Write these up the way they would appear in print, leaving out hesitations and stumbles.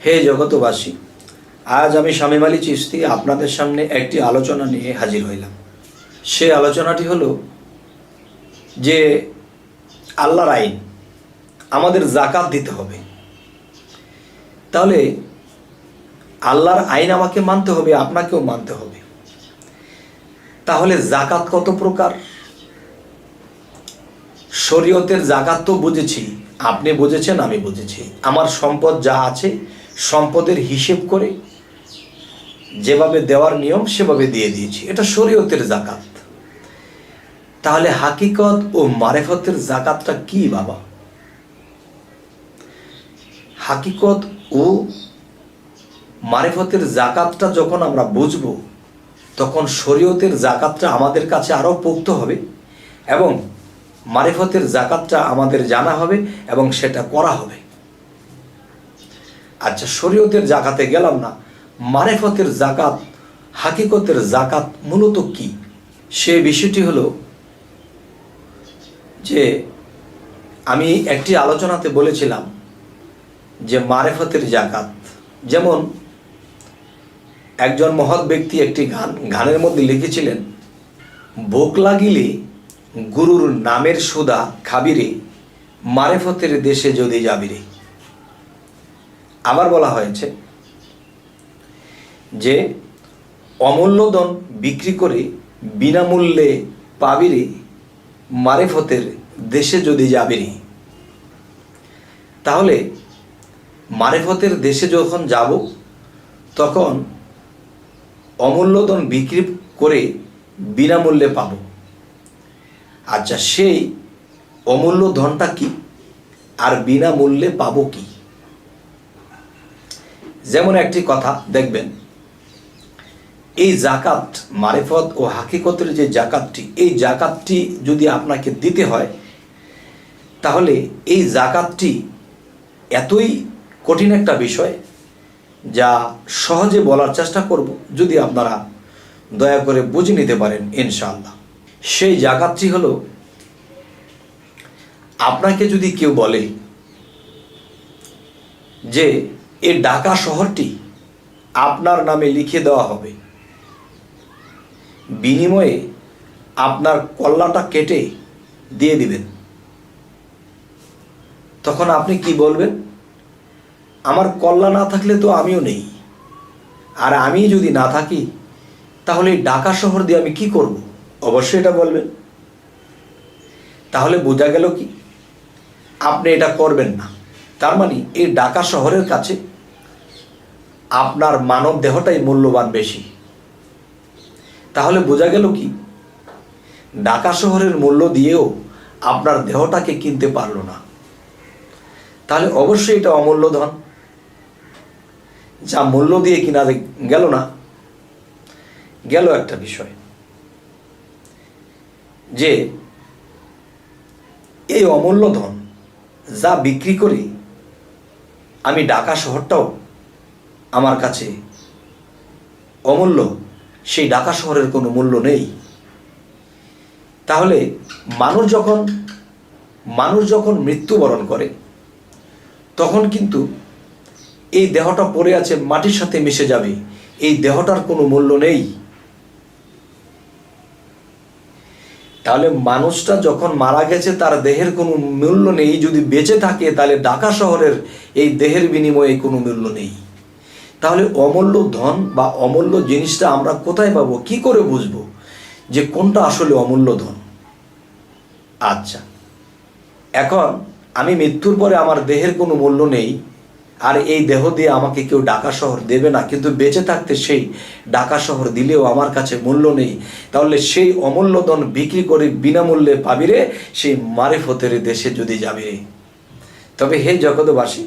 হে জগতবাসী, আজ আমি শামীম আলী চিশতি আপনাদের সামনে একটি আলোচনা নিয়ে হাজির হইলাম। সেই আলোচনাটি হলো যে আল্লাহর আইন, আমাদের জাকাত দিতে হবে। তাহলে আল্লাহর আইন আমাকে মানতে হবে, আপনাকেও মানতে হবে। তাহলে জাকাত কত প্রকার? শরীয়তের জাকাত তো বুঝেছি, আপনি বুঝেছেন, আমি বুঝেছি। আমার সম্পদ যা আছে সম্পদের হিসেব করে যেভাবে দেওয়ার নিয়ম সেভাবে দিয়ে দিয়েছি, এটা শরীয়তের জাকাত। তাহলে হাকিকত ও মারেফতের জাকাতটা কি বাবা? হাকিকত ও মারেফতের জাকাতটা যখন আমরা বুঝবো, তখন শরীয়তের জাকাতটা আমাদের কাছে আরও পোক্ত হবে এবং মারেফতের জাকাতটা আমাদের জানা হবে এবং সেটা করা হবে। আচ্ছা, শরীয়তের জাকাতে গেলাম না, মারেফতের জাকাত, হাকিকতের জাকাত মূলত কি? সে বিষয়টি হলো যে আমি একটি আলোচনাতে বলেছিলাম যে মারেফতের জাকাত, যেমন একজন মহৎ ব্যক্তি একটি গানের মধ্যে লিখেছিলেন, ভোক লাগিলে গুরুর নামের সুদা খাবিরে, মারেফতের দেশে যদি যাবিরে। আবার বলা হয়েছে যে অমূল্য ধন বিক্রি করে বিনামূল্যে পাবিরে, মারেফতের দেশে যদি যাবিরে। তাহলে মারেফতের দেশে যখন যাব তখন অমূল্য ধন বিক্রি করে বিনামূল্যে পাব। আচ্ছা, সেই অমূল্য ধনটা কি আর বিনামূল্যে পাবো কি? যেমন একটি কথা দেখবেন, এই জাকাত, মারেফত ও হাকিকতের যে জাকাতটি, এই জাকাতটি যদি আপনাকে দিতে হয়, তাহলে এই জাকাতটি এতই কঠিন একটা বিষয় যা সহজে বলার চেষ্টা করব, যদি আপনারা দয়া করে বুঝে নিতে পারেন ইনশাআল্লাহ। সেই জাকাতটি হলো, আপনাকে যদি কেউ বলে যে এই ঢাকা শহরটি আপনার নামে লিখে দেওয়া হবে, বিনিময়ে আপনার কল্লাটা কেটে দিয়ে দিবেন, তখন আপনি কি বলবেন? আমার কল্লা না থাকলে তো আমিও নেই, আর আমি যদি না থাকি তাহলে ঢাকা শহর দিয়ে আমি কি করব? অবশ্যই এটা বলবেন। তাহলে বোঝা গেল কি আপনি এটা করবেন না। তার মানে এই ঢাকা শহরের কাছে আপনার মানব দেহটাই মূল্যবান বেশি। তাহলে বোঝা গেল কি ঢাকা শহরের মূল্য দিয়েও আপনার দেহটাকে কিনতে পারলো না। তাহলে অবশ্যই এটা অমূল্য ধন, যা মূল্য দিয়ে কিনা গেল না। গেল একটা বিষয় যে এই অমূল্য ধন যা বিক্রি করে আমি ঢাকা শহরটাও আমার কাছে অমূল্য, সেই ঢাকা শহরের কোনো মূল্য নেই। তাহলে মানুষ যখন মৃত্যুবরণ করে তখন কিন্তু এই দেহটা পড়ে আছে, মাটির সাথে মিশে যাবে, এই দেহটার কোনো মূল্য নেই। তাহলে মানুষটা যখন মারা গেছে তার দেহের কোনো মূল্য নেই, যদি বেঁচে থাকে তাহলে ঢাকা শহরের এই দেহের বিনিময়ে কোনো মূল্য নেই। তাহলে অমূল্য ধন বা অমূল্য জিনিসটা আমরা কোথায় পাবো, কি করে বুঝবো যে কোনটা আসলে অমূল্য ধন? আচ্ছা, এখন আমি মৃত্যুর পরে আমার দেহের কোনো মূল্য নেই, আর এই দেহ দিয়ে আমাকে কেউ ঢাকা শহর দেবে না, কিন্তু বেঁচে থাকতে সেই ঢাকা শহর দিলেও আমার কাছে মূল্য নেই। তাহলে সেই অমূল্য ধন বিক্রি করে বিনামূল্যে পাবিরে, সেই মারেফতের দেশে যদি যাবে। তবে হে জগতবাসী,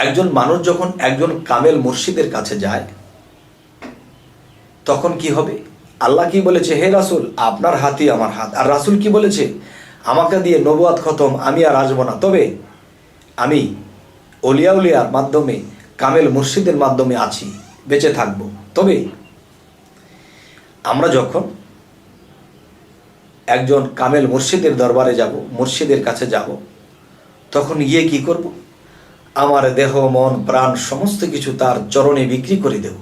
একজন মানুষ যখন একজন কামেল মুর্শিদের কাছে যায় তখন কি হবে? আল্লাহ কি বলেছে? হে রাসূল, আপনার হাতই আমার হাত। আর রাসূল কি বলেছে? আমাকে দিয়ে নবুয়াত খতম, আমি আর আসবো না, তবে আমি উলিয়ার মাধ্যমে, কামেল মুর্শিদের মাধ্যমে আছি, বেঁচে থাকব। তবে আমরা যখন একজন কামেল মুর্শিদের দরবারে যাব, মুর্শিদের কাছে যাব, তখন গিয়ে কি করব? আমার দেহ মন প্রাণ সমস্ত কিছু তার চরণে বিক্রি করে দেব।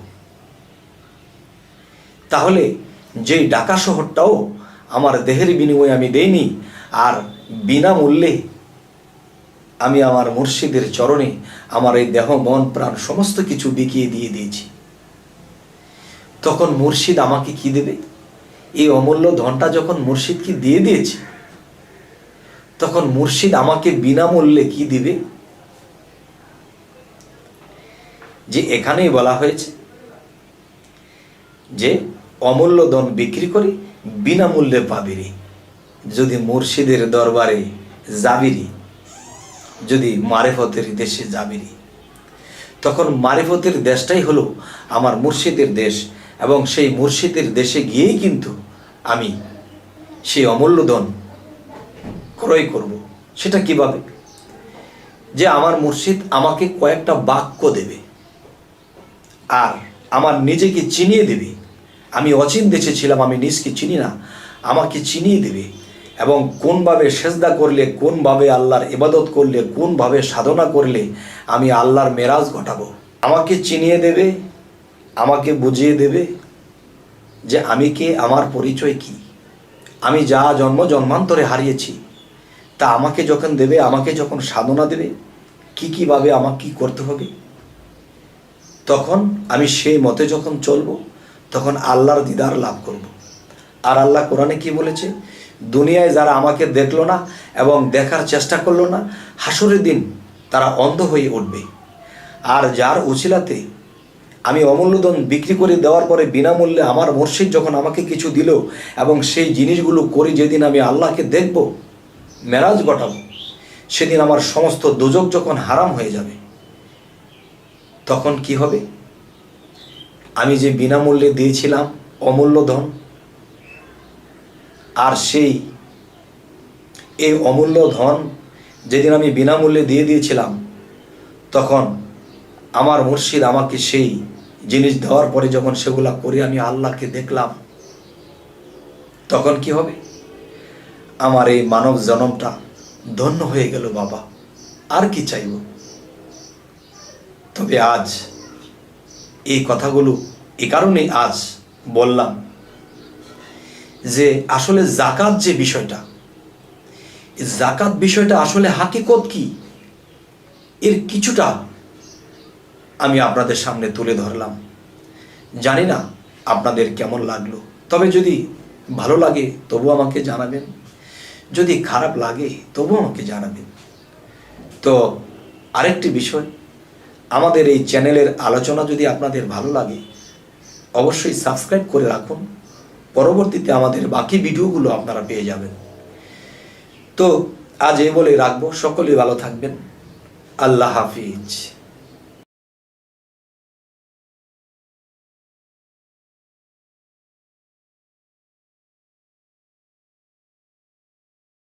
তাহলে যেই ঢাকা শহরটাও আমার দেহের বিনিময়ে আমি দেইনি, আর বিনামূল্যে আমি আমার মুর্শিদের চরণে আমার এই দেহ মন প্রাণ সমস্ত কিছু বিকিয়ে দিয়ে দিয়েছি। তখন মুর্শিদ আমাকে কি দেবে? এই অমূল্য ধনটা যখন মুর্শিদকে দিয়ে দিয়েছি, তখন মুর্শিদ আমাকে বিনামূল্যে কি দিবে? যে এখানেই বলা হয়েছে যে অমূল্য ধন বিক্রি করে বিনামূল্যে পাবিরি। যদি মুর্শিদের দরবারে যাবিরি, যদি মারেফতের দেশে যাবিরি, তখন মারেফতের দেশটাই হলো আমার মুর্শিদের দেশ, এবং সেই মুর্শিদের দেশে গিয়েই কিন্তু আমি সেই অমূল্য ধন ক্রয় করব। সেটা কিভাবে? যে আমার মুর্শিদ আমাকে কয়েকটা বাক্য দেবে, আর আমার নিজেকে চিনিয়ে দেবে। আমি অচিন দেশে ছিলাম, আমি নিজকে চিনি না, আমাকে চিনিয়ে দেবে, এবং কোনভাবে সেজদা করলে, কোনভাবে আল্লাহর ইবাদত করলে, কোনভাবে সাধনা করলে আমি আল্লাহর মেরাজ ঘটাবো, আমাকে চিনিয়ে দেবে, আমাকে বুঝিয়ে দেবে যে আমি কে, আমার পরিচয় কি, আমি যা জন্ম জন্মান্তরে হারিয়েছি তা আমাকে যখন দেবে, আমাকে যখন সাধনা দেবে, কীভাবে আমাকে কী করতে হবে, তখন আমি সেই মতে যখন চলবো, তখন আল্লাহর দিদার লাভ করব। আর আল্লাহ কোরআনে কি বলেছে? দুনিয়ায় যারা আমাকে দেখলো না এবং দেখার চেষ্টা করলো না, হাসরের দিন তারা অন্ধ হয়ে উঠবে। আর যার উছিলাতে আমি অমূল্য ধন বিক্রি করে দেওয়ার পরে বিনামূল্যে আমার মুর্শিদ যখন আমাকে কিছু দিল, এবং সেই জিনিসগুলো করি যেদিন আমি আল্লাহকে দেখব, মেরাজ ঘটাবো, সেদিন আমার সমস্ত দোজক যখন হারাম হয়ে যাবে, তখন কি হবে? আমি যে বিনামূল্যে দিয়েছিলাম অমূল্য ধন, আর এই অমূল্য ধন যেদিন আমি বিনামূল্যে দিয়ে দিয়েছিলাম, তখন আমার মুর্শিদ আমাকে সেই জিনিস দেওয়ার পরে যখন সেগুলা করে আমি আল্লাহকে দেখলাম, তখন কি হবে? আমার এই মানব জন্মটা ধন্য হয়ে গেল বাবা, আর কি চাইব? তবে আজ এই কথাগুলো এ কারণেই আজ বললাম যে আসলে জাকাত যে বিষয়টা, জাকাত বিষয়টা আসলে হাকিকত কি, এর কিছুটা আমি আপনাদের সামনে তুলে ধরলাম। জানি না আপনাদের কেমন লাগলো, তবে যদি ভালো লাগে তবু আমাকে জানাবেন, যদি খারাপ লাগে তবু আমাকে জানাবেন। তো আরেকটি বিষয়, আমাদের এই চ্যানেলের আলোচনা যদি আপনাদের ভালো লাগে, অবশ্যই সাবস্ক্রাইব করে রাখুন, পরবর্তীতে আমাদের বাকি ভিডিওগুলো আপনারা পেয়ে যাবেন। তো আজ এই বলে রাখবো, সকলেই ভালো থাকবেন। আল্লাহ হাফিজ।